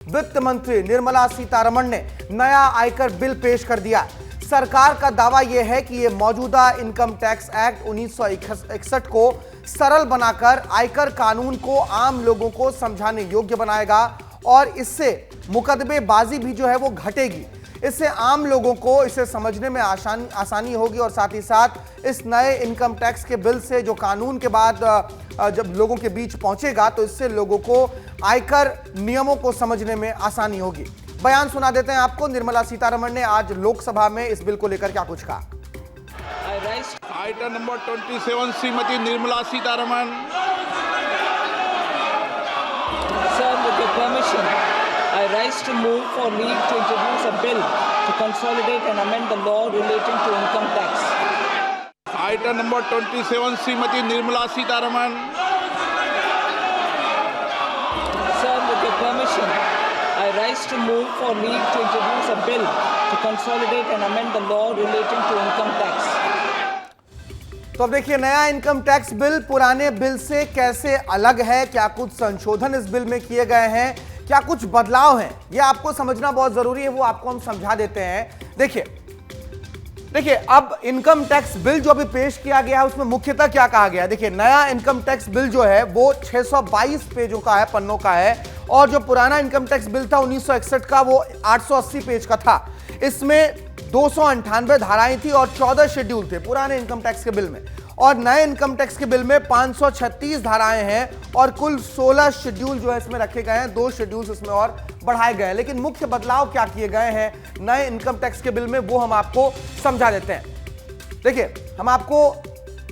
वित्त मंत्री निर्मला सीतारमण ने नया आयकर बिल पेश कर दिया। सरकार का दावा यह है कि यह मौजूदा इनकम टैक्स एक्ट 1961 को सरल बनाकर आयकर कानून को आम लोगों को समझाने योग्य बनाएगा और इससे मुकदमेबाजी भी जो है वो घटेगी। इससे आम लोगों को इसे समझने में आसानी होगी और साथ ही साथ इस नए इनकम टैक्स के बिल से जो कानून के बाद जब लोगों के बीच पहुंचेगा तो इससे लोगों को आयकर नियमों को समझने में आसानी होगी। बयान सुना देते हैं आपको। निर्मला सीतारमण ने आज लोकसभा में इस बिल को लेकर क्या कुछ कहा। Item number 27 Shrimati Nirmala Sitharaman. Sir, with your permission, I rise to move for leave to introduce a bill to consolidate and amend the law relating to income tax. Item number 27 Shrimati Nirmala Sitharaman. Sir, with your permission, I rise to move for leave to introduce a bill to consolidate and amend the law relating to income tax. तो अब देखिए नया income tax bill पुराने bill से कैसे अलग है, क्या कुछ संशोधन इस बिल में किए गए हैं, क्या कुछ बदलाव हैं, यह आपको समझना बहुत जरूरी है। वो आपको हम समझा देते हैं। देखिए अब इनकम टैक्स बिल जो अभी पेश किया गया है उसमें मुख्यतः क्या कहा गया है। देखिए नया इनकम टैक्स बिल जो है वो 622 पेजों का है, पन्नों का है, और जो पुराना इनकम टैक्स बिल था 1961 का वो 880 पेज का था। इसमें 298 धाराएं थी और 14 शेड्यूल थे पुराने इनकम टैक्स के बिल में, और नए इनकम टैक्स के बिल में 536 धाराएं हैं और कुल 16 शेड्यूल जो है इसमें रखे गए हैं। 2 शेड्यूल्स इसमें और बढ़ाए गए हैं। लेकिन मुख्य बदलाव क्या किए गए हैं नए इनकम टैक्स के बिल में वो हम आपको समझा देते हैं। देखिए हम आपको,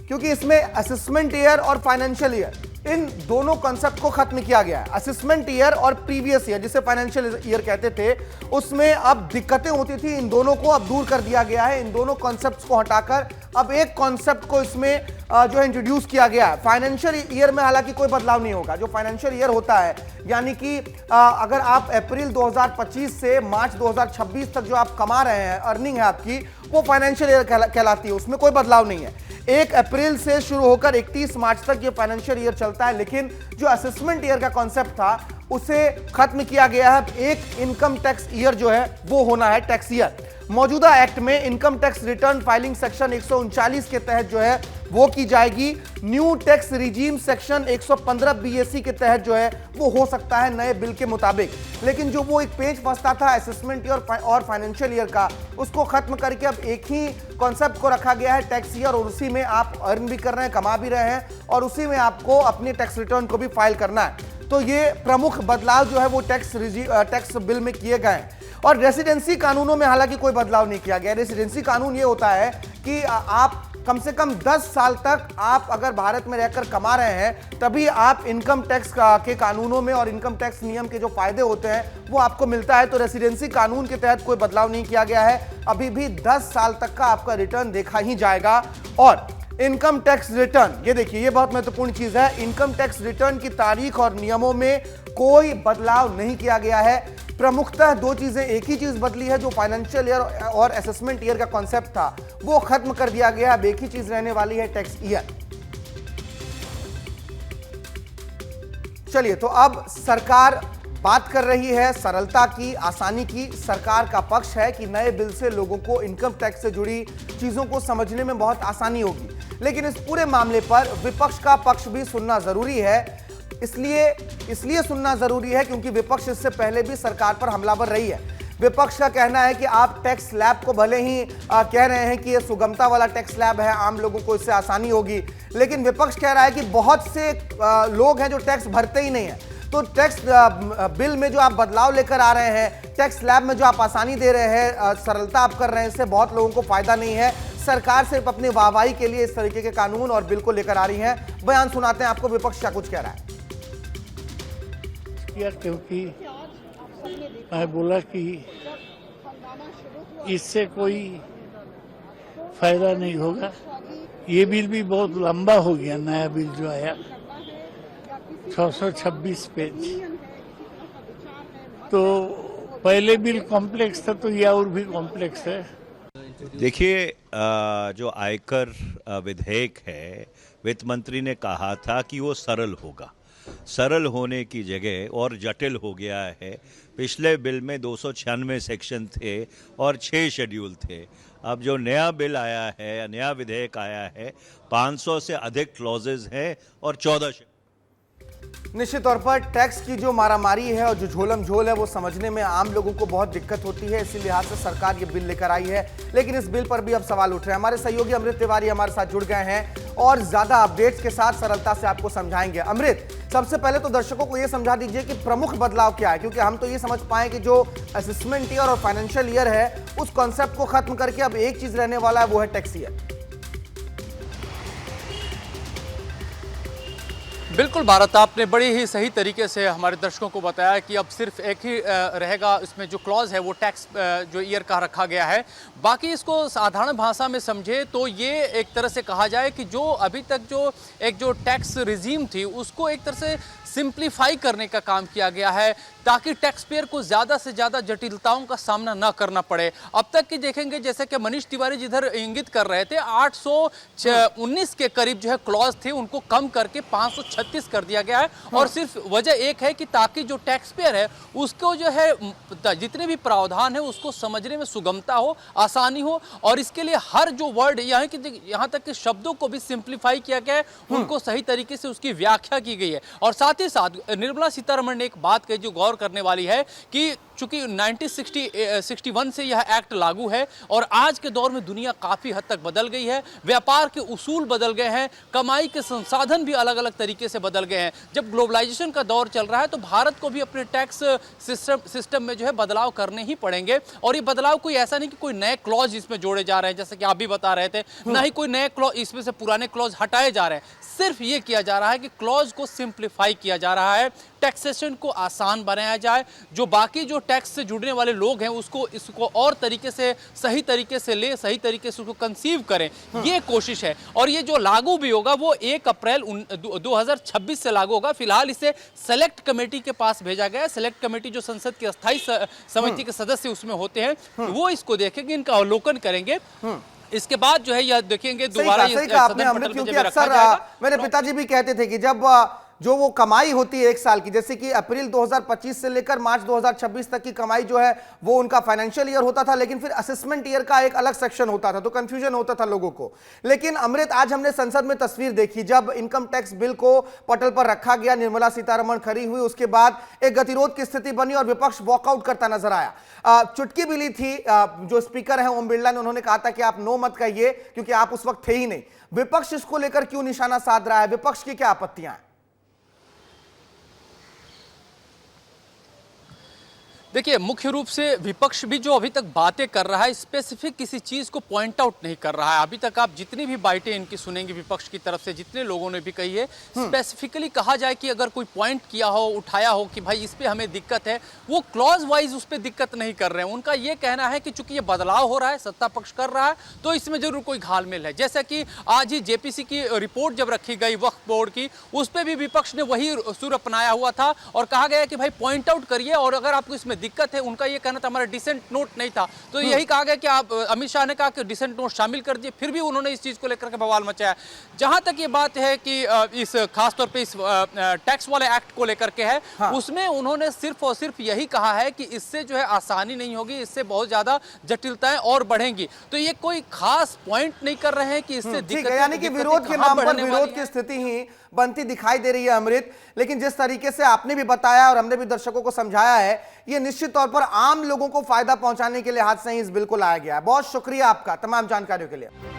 क्योंकि इसमें असेसमेंट ईयर और फाइनेंशियल ईयर इन दोनों कॉन्सेप्ट को खत्म किया गया है। असेसमेंट ईयर और प्रीवियस ईयर जिसे फाइनेंशियल ईयर कहते थे उसमें अब दिक्कतें होती थी, इन दोनों को अब दूर कर दिया गया है। इन दोनों कॉन्सेप्ट्स को हटाकर अब एक कॉन्सेप्ट को इसमें जो है इंट्रोड्यूस किया गया है। फाइनेंशियल ईयर में हालांकि कोई बदलाव नहीं होगा। जो फाइनेंशियल ईयर होता है यानी कि अगर आप अप्रैल 2025 से मार्च 2026 तक जो आप कमा रहे हैं, अर्निंग है आपकी, वो फाइनेंशियल ईयर कहलाती है, उसमें कोई बदलाव नहीं है। 1 अप्रैल से शुरू होकर 31 मार्च तक ये फाइनेंशियल ईयर चलता है। लेकिन जो असेसमेंट ईयर का कॉन्सेप्ट था उसे खत्म किया गया है। एक इनकम टैक्स ईयर जो है वो होना है टैक्स ईयर। मौजूदा एक्ट में income tax return filing section 139 के तहत जो है वो की जाएगी। New tax regime section 115 BSc के तहत जो है वो हो सकता है नए बिल के मुताबिक। लेकिन जो वो एक पेज फंसता था असेसमेंट ईयर और फाइनेंशियल ईयर का, उसको खत्म करके अब एक ही कॉन्सेप्ट को रखा गया है टैक्स ईयर, और उसी में आप अर्न भी कर रहे हैं, कमा भी रहे हैं, और उसी में आपको अपनी टैक्स रिटर्न को भी फाइल करना है। तो ये प्रमुख बदलाव जो है वो टैक्स बिल में किए गए हैं। और रेसिडेंसी कानूनों में हालांकि कोई बदलाव नहीं किया गया। रेसिडेंसी कानून ये होता है कि आप कम से कम 10 साल तक आप अगर भारत में रहकर कमा रहे हैं तभी आप इनकम टैक्स के कानूनों में और इनकम टैक्स नियम के जो फायदे होते हैं वो आपको मिलता है। तो रेसिडेंसी कानून के तहत कोई बदलाव नहीं किया गया है। अभी भी 10 साल तक का आपका रिटर्न देखा ही जाएगा। और इनकम टैक्स रिटर्न, ये देखिए ये बहुत महत्वपूर्ण चीज है, इनकम टैक्स रिटर्न की तारीख और नियमों में कोई बदलाव नहीं किया गया है। प्रमुखतः 2 चीजें, एक ही चीज बदली है, जो फाइनेंशियल ईयर और असेसमेंट ईयर का कॉन्सेप्ट था वो खत्म कर दिया गया। अब एक ही चीज रहने वाली है टैक्स ईयर। चलिए तो अब सरकार बात कर रही है सरलता की, आसानी की। सरकार का पक्ष है कि नए बिल से लोगों को इनकम टैक्स से जुड़ी चीजों को समझने में बहुत आसानी होगी। लेकिन इस पूरे मामले पर विपक्ष का पक्ष भी सुनना जरूरी है। इसलिए सुनना जरूरी है क्योंकि विपक्ष इससे पहले भी सरकार पर हमलावर रही है। विपक्ष का कहना है कि आप टैक्स स्लैब को भले ही कह रहे हैं कि ये सुगमता वाला टैक्स स्लैब है, आम लोगों को इससे आसानी होगी, लेकिन विपक्ष कह रहा है कि बहुत से लोग हैं जो टैक्स भरते ही नहीं है। तो टैक्स बिल में जो आप बदलाव लेकर आ रहे हैं, टैक्स स्लैब में जो आप आसानी दे रहे हैं, सरलता आप कर रहे हैं, इससे बहुत लोगों को फायदा नहीं है। सरकार सिर्फ अपनी वाहवाही के लिए इस तरीके के कानून और बिल को लेकर आ रही है। बयान सुनाते हैं आपको विपक्ष क्या कुछ कह रहा है। क्योंकि मैं बोला कि इससे कोई फायदा नहीं होगा। ये बिल भी बहुत लंबा हो गया, नया बिल जो आया 626 पेज, तो पहले बिल कॉम्प्लेक्स था तो ये और भी कॉम्प्लेक्स है। देखिए जो आयकर विधेयक है, वित्त मंत्री ने कहा था कि वो सरल होगा। सरल होने की जगह और जटिल हो गया है। पिछले बिल में 296 सेक्शन थे और 6 शेड्यूल थे। अब जो नया बिल आया है या नया विधेयक आया है, 500 से अधिक क्लॉजेज हैं और 14। निश्चित तौर पर टैक्स की जो मारामारी है और जो झोलम झोल है वो समझने में आम लोगों को बहुत दिक्कत होती है, इसी लिहाज से सरकार ये बिल लेकर आई है। लेकिन इस बिल पर भी अब सवाल उठ रहे हैं। हमारे सहयोगी अमृत तिवारी हमारे साथ जुड़ गए हैं और ज्यादा अपडेट्स के साथ सरलता से आपको समझाएंगे। अमृत, सबसे पहले तो दर्शकों को यह समझा दीजिए कि प्रमुख बदलाव क्या है, क्योंकि हम तो ये समझ पाए कि जो असेसमेंट ईयर और फाइनेंशियल ईयर है उस कॉन्सेप्ट को खत्म करके अब एक चीज रहने वाला है, वो है टैक्स ईयर। बिल्कुल भारत, आपने बड़ी ही सही तरीके से हमारे दर्शकों को बताया कि अब सिर्फ एक ही रहेगा, इसमें जो क्लॉज है वो टैक्स जो ईयर का रखा गया है। बाकी इसको साधारण भाषा में समझे तो ये एक तरह से कहा जाए कि जो अभी तक जो टैक्स रिजीम थी उसको एक तरह से सिंप्लीफाई करने का काम किया गया है, ताकि टैक्स पेयर को ज़्यादा से ज़्यादा जटिलताओं का सामना न करना पड़े। अब तक की देखेंगे, जैसे कि मनीष तिवारी जिधर इंगित कर रहे थे, 819 के करीब जो है क्लॉज थे, उनको कम करके 536 कर दिया गया है। और सिर्फ वजह एक है कि ताकि जो टैक्स पेयर है उसको जो है जितने भी प्रावधान है उसको समझने में सुगमता हो, आसानी हो, और इसके लिए हर जो वर्ड यहाँ तक के शब्दों को भी सिंप्लीफाई किया गया है, उनको सही तरीके से उसकी व्याख्या की गई है। और साथ ही साथ निर्मला सीतारमण ने एक बात कही जो गौर करने वाली है कि चूंकि 1961 से यह एक्ट लागू है और आज के दौर में दुनिया काफी हद तक बदल गई है, व्यापार के उसूल बदल गए हैं, कमाई के संसाधन भी अलग अलग तरीके से बदल गए हैं। जब ग्लोबलाइजेशन का दौर चल रहा है तो भारत को भी अपने टैक्स सिस्टम में जो है बदलाव करने ही पड़ेंगे। और ये बदलाव कोई ऐसा नहीं कि कोई नए क्लॉज इसमें जोड़े जा रहे हैं, जैसे कि आप भी बता रहे थे, ना ही कोई नए क्लॉज इसमें से पुराने क्लॉज हटाए जा रहे हैं। सिर्फ ये किया जा रहा है कि क्लॉज को सिंप्लीफाई किया जा रहा है, टैक्सेशन को आसान बनाया जाए, जो बाकी जो टैक्स से जुड़ने वाले लोग हैं इसको और तरीके से सही तरीके से सही तरीके से उसको कंसीव करें, ये कोशिश है। और ये जो लागू भी होगा वो 1 अप्रैल 2026 से लागू होगा। फिलहाल इसे सेलेक्ट कमेटी के पास भेजा गया है। सेलेक्ट कमेटी जो संसद की अस्थायी समिति के सदस्य उसमें होते हैं, वो इसको देखेंगे, इनका अवलोकन करेंगे। इसके बाद जो है यह देखेंगे दोबारा क्योंकि अक्सर मेरे पिताजी भी कहते थे कि जब जो वो कमाई होती है एक साल की, जैसे कि अप्रैल 2025 से लेकर मार्च 2026 तक की कमाई जो है वो उनका फाइनेंशियल ईयर होता था, लेकिन फिर असेसमेंट ईयर का एक अलग सेक्शन होता था, तो कंफ्यूजन होता था लोगों को। लेकिन अमृत, आज हमने संसद में तस्वीर देखी जब इनकम टैक्स बिल को पटल पर रखा गया, निर्मला सीतारमण खड़ी हुई, उसके बाद एक गतिरोध की स्थिति बनी और विपक्ष वॉकआउट करता नजर आया। चुटकी मिली थी, जो स्पीकर है ओम बिरला ने, उन्होंने कहा था कि आप नो मत कहिए क्योंकि आप उस वक्त थे ही नहीं। विपक्ष इसको लेकर क्यों निशाना साध रहा है? विपक्ष की क्या आपत्तियां हैं? देखिए, मुख्य रूप से विपक्ष भी जो अभी तक बातें कर रहा है, स्पेसिफिक किसी चीज़ को पॉइंट आउट नहीं कर रहा है। अभी तक आप जितनी भी बातें इनकी सुनेंगे विपक्ष की तरफ से, जितने लोगों ने भी कही है, स्पेसिफिकली कहा जाए कि अगर कोई पॉइंट किया हो, उठाया हो कि भाई इस पे हमें दिक्कत है, वो क्लॉज वाइज उस पर दिक्कत नहीं कर रहे हैं। उनका ये कहना है कि चूंकि ये बदलाव हो रहा है, सत्ता पक्ष कर रहा है, तो इसमें जरूर कोई घालमेल है। जैसा कि आज ही जेपीसी की रिपोर्ट जब रखी गई वक्फ बोर्ड की, उस पर भी विपक्ष ने वही सुर अपनाया हुआ था और कहा गया कि भाई पॉइंट आउट करिए, और अगर आपको इसमें दिक्कत है, उनका ये कहना था हमारा डिसेंट नोट नहीं था, तो यही कहा गया कि आप, अमित शाह ने कहा कि डिसेंट नोट शामिल कर दिए, फिर भी उन्होंने इस चीज को लेकर के बवाल मचाया। जहां तक ये बात है कि इस खासतौर पे इस टैक्स वाले एक्ट को लेकर के है, उसमें उन्होंने सिर्फ और सिर्फ यही कहा है कि इससे जो है आसानी नहीं होगी, इससे बहुत ज्यादा जटिलताएं और बढ़ेंगी। तो ये कोई खास पॉइंट नहीं कर रहे हैं कि इससे दिक्कत, यानी कि विरोध के नाम पर विरोध की स्थिति ही बनती दिखाई दे रही है अमृत। लेकिन जिस तरीके से आपने भी बताया और हमने भी दर्शकों को समझाया है, ये निश्चित तौर पर आम लोगों को फायदा पहुंचाने के लिए हाथ से ही इस बिल को लाया गया है। बहुत शुक्रिया आपका तमाम जानकारियों के लिए।